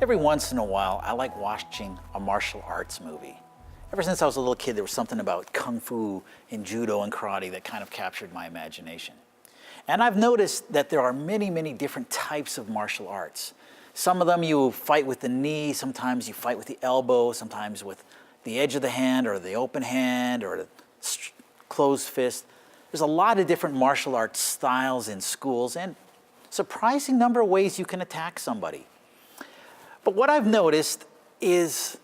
Every once in a while, I like watching a martial arts movie. Ever since I was a little kid, there was something about Kung Fu and Judo and karate that kind of captured my imagination. And I've noticed that there are many, many different types of martial arts. Some of them you fight with the knee, sometimes you fight with the elbow, sometimes with the edge of the hand or the open hand or the closed fist. There's a lot of different martial arts styles in schools and a surprising number of ways you can attack somebody. But what I've noticed is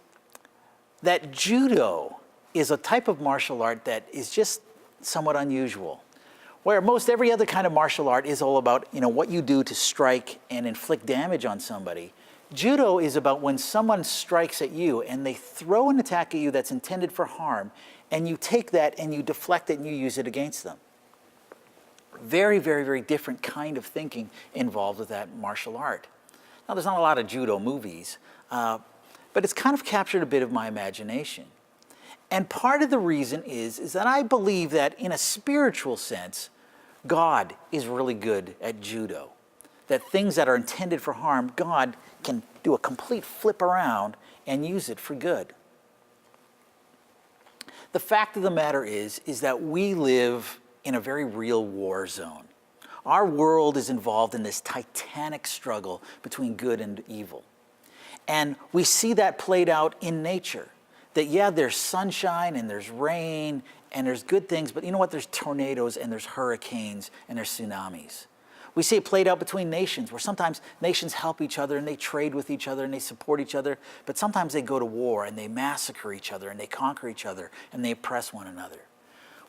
that Judo is a type of martial art that is just somewhat unusual. Where most every other kind of martial art is all about, what you do to strike and inflict damage on somebody. Judo is about when someone strikes at you and they throw an attack at you that's intended for harm, and you take that and you deflect it and you use it against them. Very, very, very different kind of thinking involved with that martial art. Now, there's not a lot of Judo movies, but it's kind of captured a bit of my imagination. And part of the reason is that I believe that in a spiritual sense, God is really good at Judo. That things that are intended for harm, God can do a complete flip around and use it for good. The fact of the matter is that we live in a very real war zone. Our world is involved in this titanic struggle between good and evil. And we see that played out in nature. That there's sunshine and there's rain and there's good things, but you know what? There's tornadoes and there's hurricanes and there's tsunamis. We see it played out between nations, where sometimes nations help each other and they trade with each other and they support each other, but sometimes they go to war and they massacre each other and they conquer each other and they oppress one another.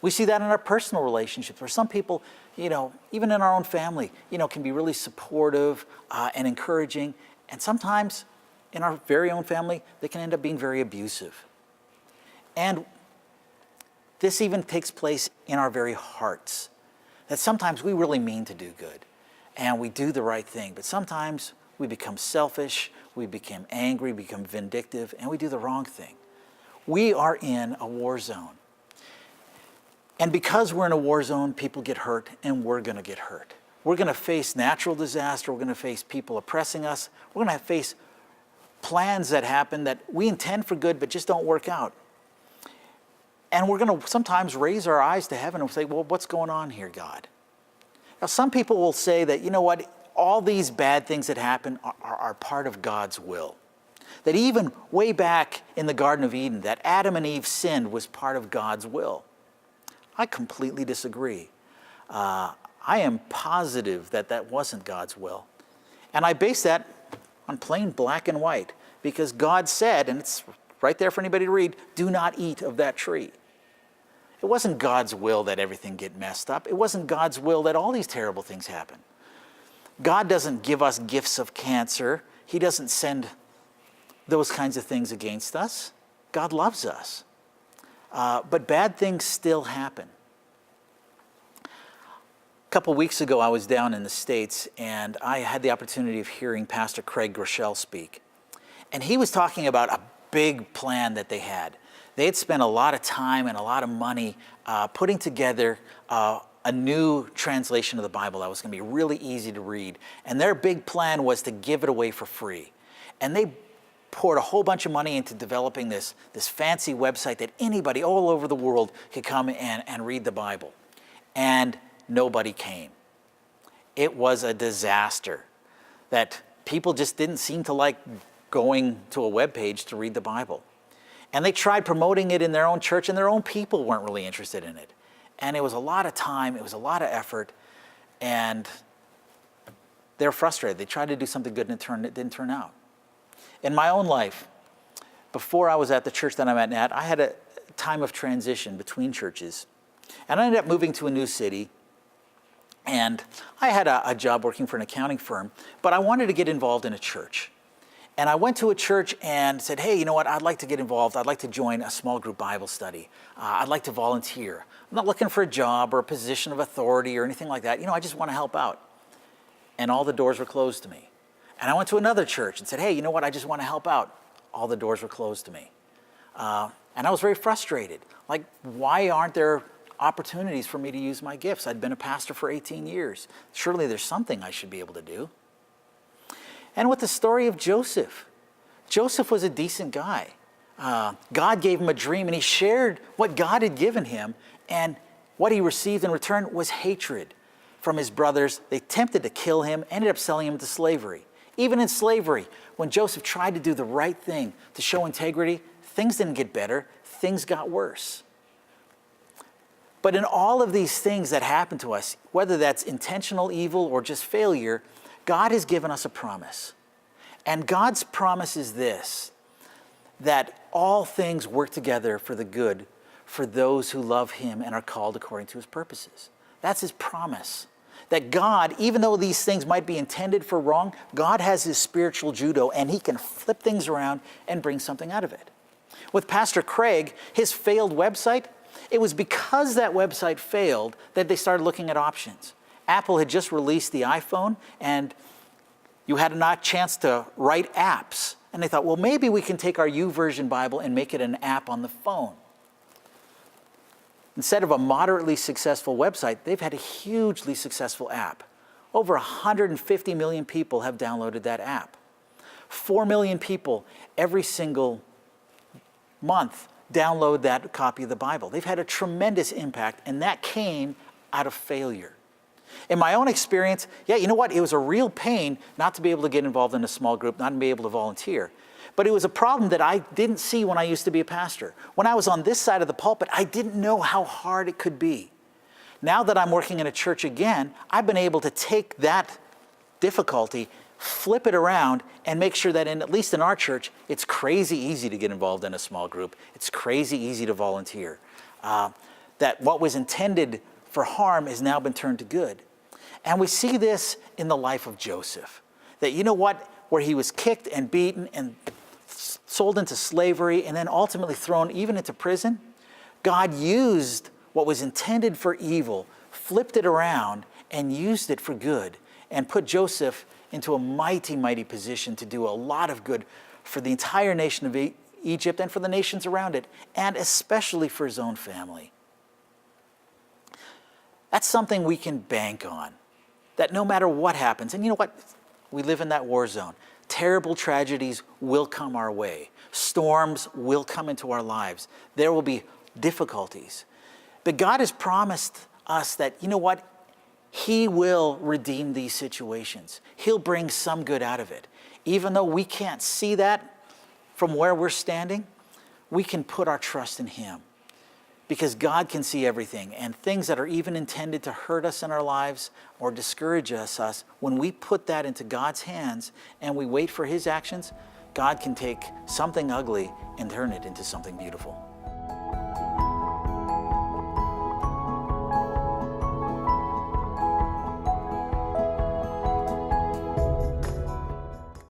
We see that in our personal relationships, where some people, even in our own family, can be really supportive and encouraging. And sometimes in our very own family, they can end up being very abusive. And this even takes place in our very hearts. That sometimes we really mean to do good and we do the right thing, but sometimes we become selfish, we become angry, become vindictive, and we do the wrong thing. We are in a war zone. And because we're in a war zone, people get hurt, and we're going to get hurt. We're going to face natural disaster. We're going to face people oppressing us. We're going to face plans that happen that we intend for good but just don't work out. And we're going to sometimes raise our eyes to heaven and say, well, what's going on here, God? Now, some people will say that, all these bad things that happen are part of God's will. That even way back in the Garden of Eden, that Adam and Eve sinned was part of God's will. I completely disagree. I am positive that that wasn't God's will. And I base that on plain black and white, because God said, and it's right there for anybody to read, do not eat of that tree. It wasn't God's will that everything get messed up. It wasn't God's will that all these terrible things happen. God doesn't give us gifts of cancer. He doesn't send those kinds of things against us. God loves us. But bad things still happen. A couple weeks ago, I was down in the States, and I had the opportunity of hearing Pastor Craig Groeschel speak. And he was talking about a big plan that they had. They had spent a lot of time and a lot of money putting together a new translation of the Bible that was going to be really easy to read. And their big plan was to give it away for free. And they poured a whole bunch of money into developing this fancy website that anybody all over the world could come and read the Bible. And nobody came. It was a disaster that people just didn't seem to like going to a web page to read the Bible. And they tried promoting it in their own church, and their own people weren't really interested in it. And it was a lot of time, it was a lot of effort, and they're frustrated. They tried to do something good and it didn't turn out. In my own life, before I was at the church that I'm at now, I had a time of transition between churches. And I ended up moving to a new city. And I had a job working for an accounting firm, but I wanted to get involved in a church. And I went to a church and said, hey, you know what? I'd like to get involved. I'd like to join a small group Bible study. I'd like to volunteer. I'm not looking for a job or a position of authority or anything like that. I just want to help out. And all the doors were closed to me. And I went to another church and said, hey, you know what? I just want to help out. All the doors were closed to me. And I was very frustrated. Like, why aren't there opportunities for me to use my gifts? I'd been a pastor for 18 years. Surely there's something I should be able to do. And with the story of Joseph, Joseph was a decent guy. God gave him a dream, and he shared what God had given him, and what he received in return was hatred from his brothers. They attempted to kill him, ended up selling him into slavery. Even in slavery, when Joseph tried to do the right thing to show integrity, things didn't get better, things got worse. But in all of these things that happen to us, whether that's intentional evil or just failure, God has given us a promise. And God's promise is this, that all things work together for the good for those who love him and are called according to his purposes. That's his promise. That God, even though these things might be intended for wrong, God has his spiritual judo, and he can flip things around and bring something out of it. With Pastor Craig, his failed website, it was because that website failed that they started looking at options. Apple had just released the iPhone, and you had a chance to write apps. And they thought, well, maybe we can take our YouVersion Bible and make it an app on the phone. Instead of a moderately successful website, they've had a hugely successful app. Over 150 million people have downloaded that app. 4 million people every single month download that copy of the Bible. They've had a tremendous impact, and that came out of failure. In my own experience, you know what? It was a real pain not to be able to get involved in a small group, not to be able to volunteer. But it was a problem that I didn't see when I used to be a pastor. When I was on this side of the pulpit, I didn't know how hard it could be. Now that I'm working in a church again, I've been able to take that difficulty, flip it around, and make sure that at least in our church, it's crazy easy to get involved in a small group. It's crazy easy to volunteer. That what was intended for harm has now been turned to good. And we see this in the life of Joseph. That, you know what, where he was kicked and beaten and sold into slavery and then ultimately thrown even into prison, God used what was intended for evil, flipped it around, and used it for good, and put Joseph into a mighty, mighty position to do a lot of good for the entire nation of Egypt and for the nations around it, and especially for his own family. That's something we can bank on, that no matter what happens, and you know what? We live in that war zone. Terrible tragedies will come our way. Storms will come into our lives. There will be difficulties. But God has promised us that, you know what? He will redeem these situations. He'll bring some good out of it. Even though we can't see that from where we're standing, we can put our trust in him. Because God can see everything, and things that are even intended to hurt us in our lives or discourage us, when we put that into God's hands and we wait for his actions, God can take something ugly and turn it into something beautiful.